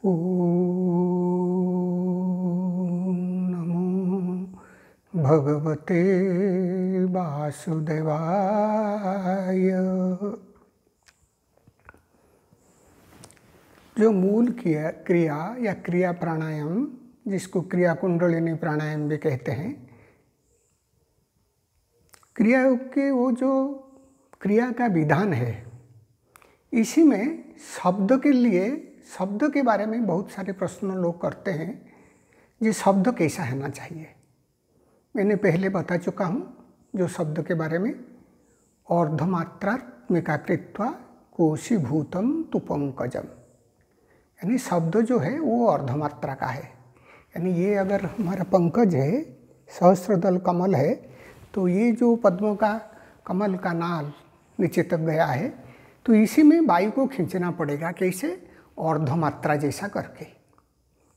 ओम नमो भगवते वासुदेवाय। जो मूल क्रिया या क्रिया प्राणायाम, जिसको क्रिया कुंडलिनी प्राणायाम भी कहते हैं, क्रिया के वो जो क्रिया का विधान है, इसी में शब्द के बारे में बहुत सारे प्रश्न लोग करते हैं। ये शब्द कैसा होना चाहिए, मैंने पहले बता चुका हूँ जो शब्द के बारे में। अर्धमात्रात्मिका कृत्वा कोशीभूतम तु पंकजम, यानी शब्द जो है वो अर्धमात्रा का है। यानी ये अगर हमारा पंकज है, सहस्त्रदल कमल है, तो ये जो पद्मों का कमल का नाल नीचे तक गया है, तो इसी में वायु को खींचना पड़ेगा। कैसे? अर्धमात्रा जैसा करके।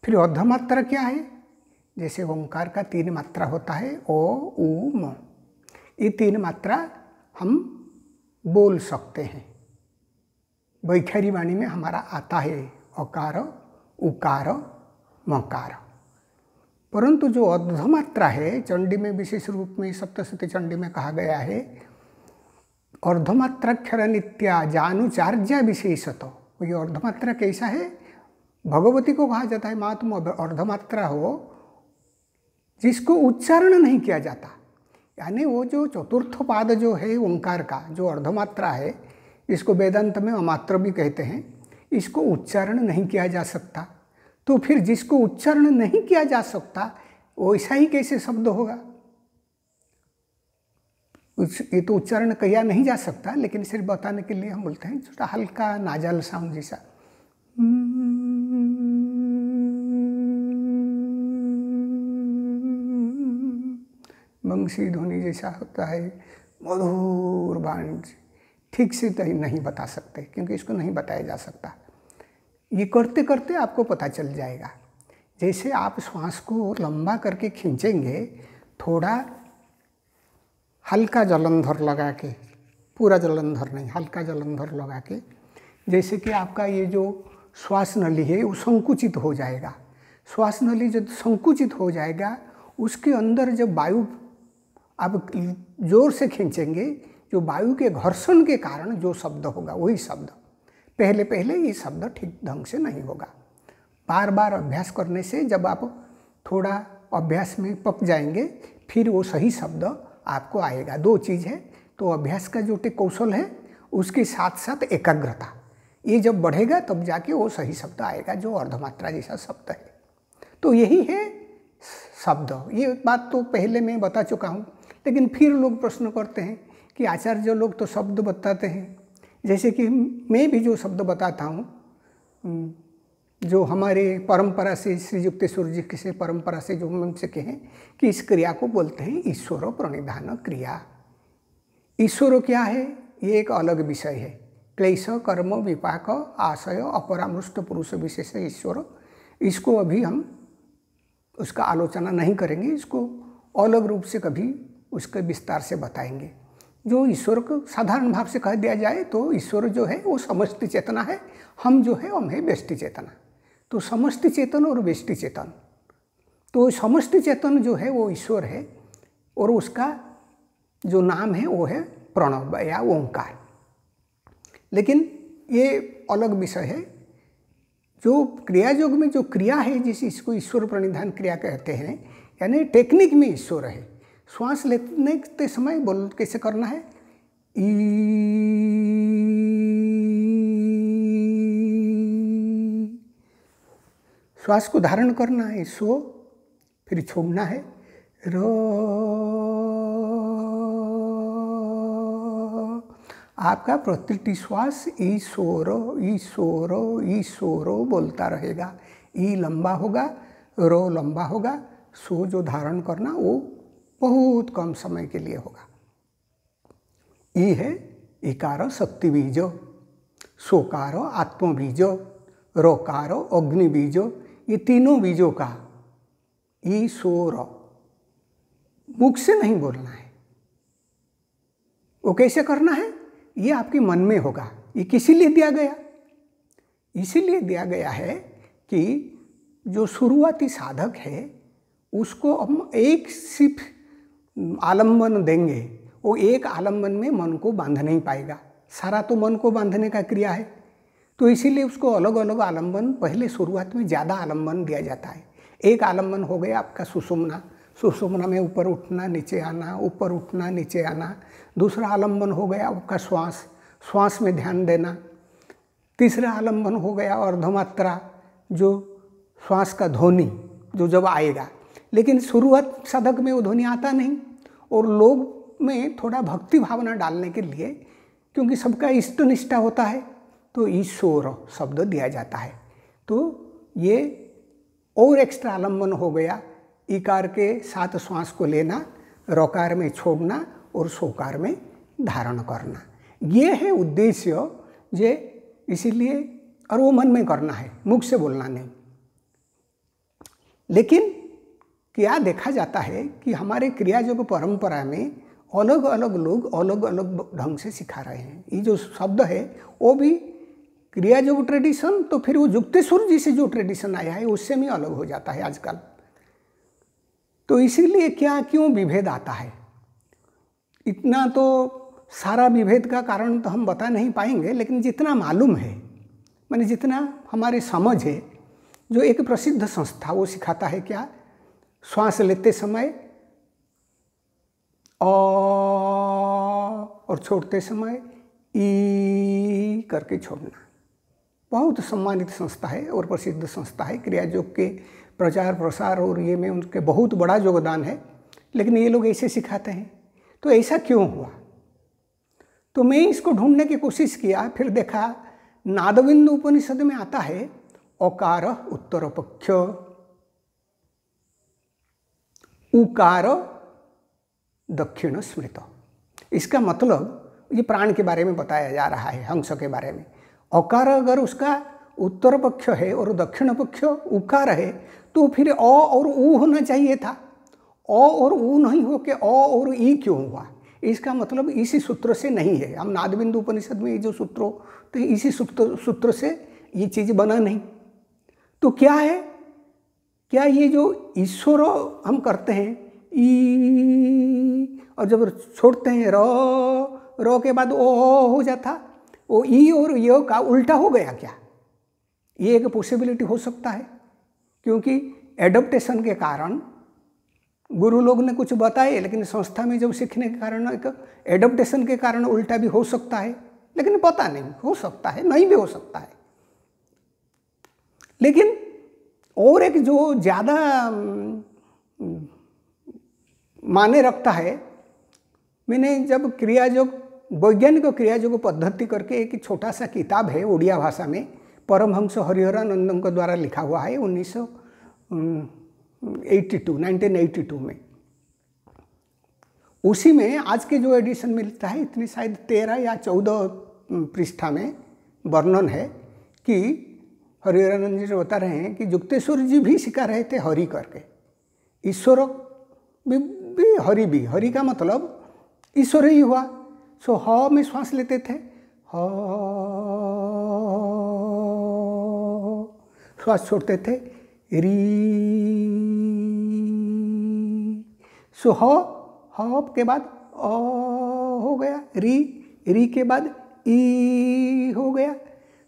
फिर अर्धमात्रा क्या है? जैसे ओंकार का 3 मात्रा होता है, ओ उ म। ये 3 मात्रा हम बोल सकते हैं। वैखरी वाणी में हमारा आता है अकार, उकार, मकार। परंतु जो अर्धमात्रा है, चंडी में विशेष रूप में सप्तशती चंडी में कहा गया है, अर्धमात्राक्षर नित्या जानुचार्या विशेषत। ये अर्धमात्रा कैसा है? भगवती को कहा जाता है माँ तुम अर्धमात्रा हो, जिसको उच्चारण नहीं किया जाता। यानी वो जो चतुर्थ पाद जो है ओंकार का, जो अर्धमात्रा है, इसको वेदांत में अमात्र भी कहते हैं, इसको उच्चारण नहीं किया जा सकता। तो फिर जिसको उच्चारण नहीं किया जा सकता, वैसा ही कैसे शब्द होगा? ये तो उच्चारण किया नहीं जा सकता, लेकिन सिर्फ बताने के लिए हम बोलते हैं छोटा हल्का नाजल साउंड जैसा। बंसी ध्वनि जैसा होता है, मधुर बाणी। ठीक से तो नहीं बता सकते, क्योंकि इसको नहीं बताया जा सकता। ये करते करते आपको पता चल जाएगा। जैसे आप श्वास को लंबा करके खींचेंगे, थोड़ा हल्का जलंधर लगा के, पूरा जलंधर नहीं, हल्का जलंधर लगा के, जैसे कि आपका ये जो श्वास नली है वो संकुचित हो जाएगा। श्वास नली जब संकुचित हो जाएगा, उसके अंदर जब वायु आप जोर से खींचेंगे, जो वायु के घर्षण के कारण जो शब्द होगा वही शब्द। पहले पहले ये शब्द ठीक ढंग से नहीं होगा। बार बार अभ्यास करने से जब आप थोड़ा अभ्यास में पक जाएंगे, फिर वो सही शब्द आपको आएगा। 2 चीज़ है, तो अभ्यास का जो कौशल है, उसके साथ साथ एकाग्रता, ये जब बढ़ेगा तब जाके वो सही शब्द आएगा, जो अर्धमात्रा जैसा शब्द है। तो यही है शब्द। ये बात तो पहले मैं बता चुका हूँ, लेकिन फिर लोग प्रश्न करते हैं कि आचार्य लोग तो शब्द बताते हैं, जैसे कि मैं भी जो शब्द बताता हूँ, जो हमारे परंपरा से, श्री युक्तेश्वर जी से परंपरा से जो हम से कहें कि इस क्रिया को बोलते हैं ईश्वर प्रणिधान क्रिया। ईश्वर क्या है, ये एक अलग विषय है। क्लेश कर्म विपाक आशय अपरामृष्ट पुरुष विशेष ईश्वर, इसको अभी हम उसका आलोचना नहीं करेंगे, इसको अलग रूप से कभी उसके विस्तार से बताएंगे। जो ईश्वर को साधारण भाव से कह दिया जाए तो ईश्वर जो है वो समष्टि चेतना है, हम जो है हम है व्यष्टि चेतना। तो समष्टि चेतन और व्यष्टि चेतन, तो समष्टि चेतन जो है वो ईश्वर है, और उसका जो नाम है वो है प्रणव या ओंकार। लेकिन ये अलग विषय है। जो क्रिया योग में जो क्रिया है, जिस इसको ईश्वर प्रणिधान क्रिया कहते हैं, यानी टेक्निक में ईश्वर है। श्वास लेते समय बोल कैसे करना है, श्वास को धारण करना है, सो, फिर छोड़ना है, रो। आपका प्रतिटी श्वास ईश्वरो ईश्वरो ईश्वरो बोलता रहेगा। ई लंबा होगा, रो लंबा होगा, सो जो धारण करना वो बहुत कम समय के लिए होगा। ई है इकार शक्ति बीजो, सोकारो आत्म बीजो, रोकारो अग्नि बीजो। ये तीनों बीजों का ईश्वर मुख से नहीं बोलना है। वो कैसे करना है, ये आपके मन में होगा। ये किसी लिए दिया गया? इसीलिए दिया गया है कि जो शुरुआती साधक है उसको हम एक सिर्फ आलम्बन देंगे, वो एक आलम्बन में मन को बांध नहीं पाएगा, सारा तो मन को बांधने का क्रिया है। तो इसीलिए उसको अलग अलग आलम्बन, पहले शुरुआत में ज़्यादा आलम्बन दिया जाता है। एक आलम्बन हो गया आपका सुषुम्ना, सुषुम्ना में ऊपर उठना नीचे आना, ऊपर उठना नीचे आना। दूसरा आलम्बन हो गया आपका श्वास, श्वास में ध्यान देना। तीसरा आलम्बन हो गया अर्धमात्रा, जो श्वास का ध्वनि जो जब आएगा, लेकिन शुरुआत साधक में वो ध्वनि आता नहीं। और लोग में थोड़ा भक्ति भावना डालने के लिए, क्योंकि सबका इष्ट निष्ठा होता है, तो ईश्वर शब्द दिया जाता है। तो ये और एक्स्ट्रा आलम्बन हो गया, इकार के साथ श्वास को लेना, रकार में छोड़ना और सोकार में धारण करना। ये है उद्देश्य जे, इसीलिए, और वो मन में करना है, मुख से बोलना नहीं। लेकिन क्या देखा जाता है कि हमारे क्रियायोग परंपरा में अलग अलग लोग अलग अलग ढंग से सिखा रहे हैं। ये जो शब्द है वो भी क्रियायोग ट्रेडिशन, तो फिर वो युक्तेश्वर जी से जो ट्रेडिशन आया है उससे भी अलग हो जाता है आजकल। तो इसीलिए क्या क्यों विभेद आता है, इतना तो सारा विभेद का कारण तो हम बता नहीं पाएंगे, लेकिन जितना मालूम है, माने जितना हमारे समझ है, जो एक प्रसिद्ध संस्था वो सिखाता है क्या, श्वास लेते समय और छोड़ते समय ई करके छोड़ना। बहुत सम्मानित संस्था है और प्रसिद्ध संस्था है। क्रियायोग के प्रचार प्रसार और ये में उनके बहुत बड़ा योगदान है, लेकिन ये लोग ऐसे सिखाते हैं। तो ऐसा क्यों हुआ? तो मैं इसको ढूंढने की कोशिश किया, फिर देखा नादबिंदु उपनिषद में आता है अकार उत्तर पक्ष, उकार दक्षिण स्मृत। इसका मतलब ये प्राण के बारे में बताया जा रहा है, हंस के बारे में। अकार अगर उसका उत्तर पक्ष है और दक्षिण पक्ष उकार है, तो फिर अ और ऊ होना चाहिए था। अ और ऊ नहीं हो के अ और ई क्यों हुआ? इसका मतलब इसी सूत्र से नहीं है। हम नादबिंदु उपनिषद में ये जो सूत्र, तो इसी सूत्र से ये चीज़ बना नहीं। तो क्या है, क्या ये जो ईश्वर हम करते हैं ई, और जब छोड़ते हैं र के बाद ओ हो जाता, वो ई और य का उल्टा हो गया क्या? ये एक पॉसिबिलिटी हो सकता है, क्योंकि एडप्टेशन के कारण गुरु लोग ने कुछ बताए, लेकिन संस्था में जब सीखने के कारण, एक एडप्टेशन के कारण उल्टा भी हो सकता है, लेकिन पता नहीं, हो सकता है, नहीं भी हो सकता है। लेकिन और एक जो ज़्यादा माने रखता है, मैंने जब क्रियायोग, वैज्ञानिक क्रियायोग पद्धति करके एक छोटा सा किताब है उड़िया भाषा में, परमहंस हरिहरानंदम के द्वारा लिखा हुआ है 1982 में। उसी में आज के जो एडिशन मिलता है, इतनी शायद 13 या 14 पृष्ठा में वर्णन है कि हरिहरानंद जी बता रहे हैं कि युक्तेश्वर जी भी सिखा रहे थे हरि करके, ईश्वर भी हरि भी। हरि का मतलब ईश्वर ही हुआ। सो ह में श्वास लेते थे, ह, श्वास छोड़ते थे री, सो ह के बाद अ हो गया, री के बाद ई हो गया।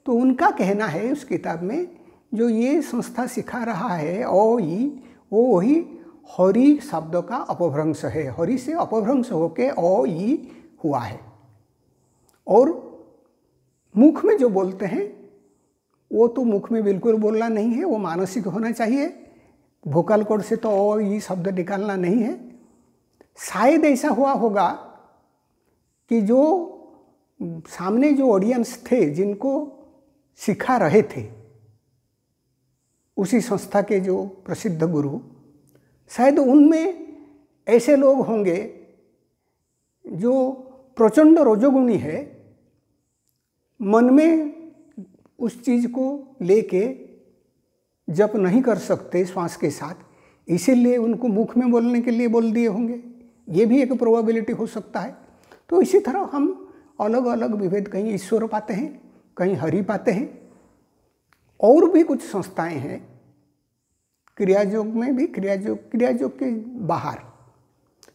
तो उनका कहना है उस किताब में, जो ये संस्था सिखा रहा है ओ ई, वो वही हरि शब्द का अपभ्रंश है। हरि से अपभ्रंश होके ओ ई हुआ है। और मुख में जो बोलते हैं वो तो मुख में बिल्कुल बोलना नहीं है, वो मानसिक होना चाहिए। वोकल कॉर्ड से तो ओ ई शब्द निकालना नहीं है। शायद ऐसा हुआ होगा कि जो सामने जो ऑडियंस थे, जिनको सिखा रहे थे, उसी संस्था के जो प्रसिद्ध गुरु, शायद उनमें ऐसे लोग होंगे जो प्रचंड रजोगुणी है, मन में उस चीज़ को लेके जप नहीं कर सकते श्वास के साथ, इसीलिए उनको मुख में बोलने के लिए बोल दिए होंगे। ये भी एक प्रोबेबिलिटी हो सकता है। तो इसी तरह हम अलग अलग विभेद, कहीं ईश्वर पाते हैं, कहीं हरि पाते हैं। और भी कुछ संस्थाएं हैं क्रियायोग में भी, क्रियायोग के बाहर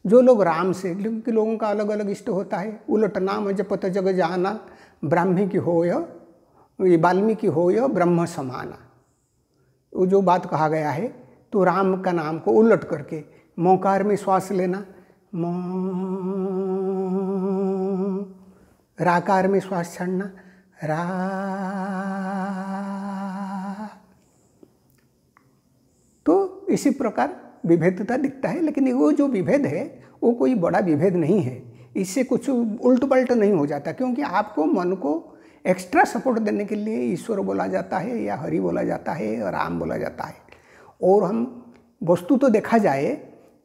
जो लोग राम से, क्योंकि लोगों का अलग अलग इष्ट होता है। उलट नाम जपत जग जाना, ब्राह्मी की हो या वाल्मीकि हो या ब्रह्म समाना। वो जो बात कहा गया है, तो राम का नाम को उलट करके मौकार में श्वास लेना, राकार में श्वास छोड़ना, रा। तो इसी प्रकार विभेदता दिखता है, लेकिन वो जो विभेद है वो कोई बड़ा विभेद नहीं है। इससे कुछ उल्ट पलट नहीं हो जाता, क्योंकि आपको मन को एक्स्ट्रा सपोर्ट देने के लिए ईश्वर बोला जाता है या हरि बोला जाता है या राम बोला जाता है। और हम वस्तु तो देखा जाए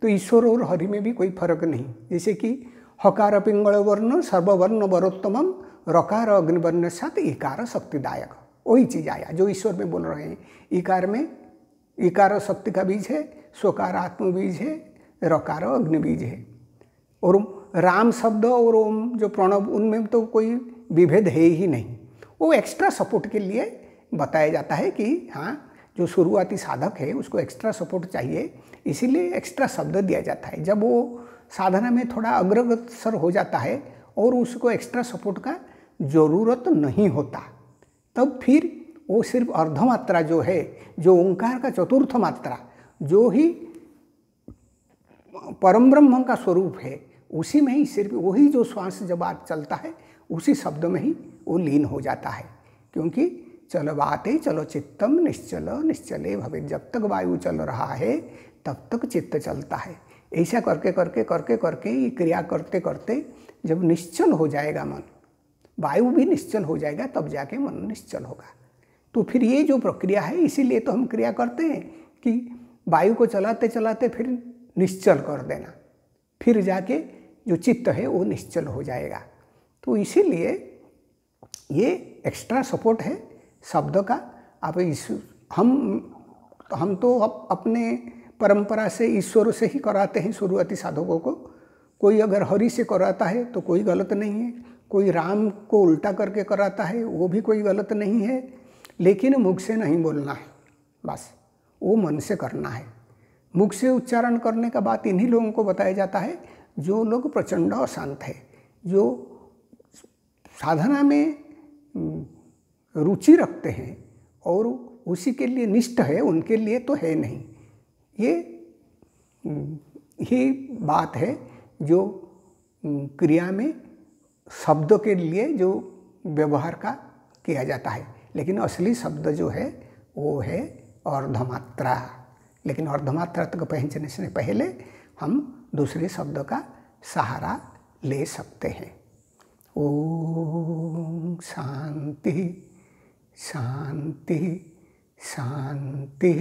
तो ईश्वर और हरि में भी कोई फर्क नहीं। जैसे कि हकार पिंगल वर्ण सर्ववर्ण वरोत्तमम, रकार अग्निवर्ण साथ इकार शक्तिदायक, वही चीज़ आया जो ईश्वर में बोल रहे हैं। इकार में इकार शक्ति का बीज है, स्वकार आत्म बीज है, रकार अग्नि बीज है। और राम शब्द और ओम जो प्रणव, उनमें तो कोई विभेद है ही नहीं। वो एक्स्ट्रा सपोर्ट के लिए बताया जाता है कि हाँ, जो शुरुआती साधक है उसको एक्स्ट्रा सपोर्ट चाहिए, इसीलिए एक्स्ट्रा शब्द दिया जाता है। जब वो साधना में थोड़ा अग्रसर हो जाता है और उसको एक्स्ट्रा सपोर्ट का ज़रूरत नहीं होता, तब फिर वो सिर्फ अर्धमात्रा जो है, जो ओंकार का चतुर्थ मात्रा, जो ही परम ब्रह्म का स्वरूप है, उसी में ही सिर्फ वही जो श्वास जब आज चलता है उसी शब्द में ही वो लीन हो जाता है। क्योंकि चलो बाते चलो चित्तम निश्चल निश्चले भवे, जब तक वायु चल रहा है तब तक चित्त चलता है। ऐसा करके करके करके करके ये क्रिया करते करते जब निश्चल हो जाएगा मन, वायु भी निश्चल हो जाएगा, तब जाके मन निश्चल होगा। तो फिर ये जो प्रक्रिया है, इसीलिए तो हम क्रिया करते हैं कि वायु को चलाते चलाते फिर निश्चल कर देना, फिर जाके जो चित्त है वो निश्चल हो जाएगा। तो इसीलिए ये एक्स्ट्रा सपोर्ट है शब्द का। आप हम तो अपने परंपरा से ईश्वर से ही कराते हैं शुरुआती साधकों को। कोई अगर हरि से कराता है तो कोई गलत नहीं है, कोई राम को उल्टा करके कराता है वो भी कोई गलत नहीं है, लेकिन मुख से नहीं बोलना है, बस वो मन से करना है। मुख से उच्चारण करने का बात इन्हीं लोगों को बताया जाता है जो लोग प्रचंड अशांत है, जो साधना में रुचि रखते हैं और उसी के लिए निष्ठ है, उनके लिए तो है नहीं। ये बात है जो क्रिया में शब्द के लिए जो व्यवहार का किया जाता है, लेकिन असली शब्द जो है वो है अर्धमात्रा। लेकिन अर्धमात्रा तक पहुँचने से पहले हम दूसरे शब्द का सहारा ले सकते हैं। ओम शांति शांति शांति।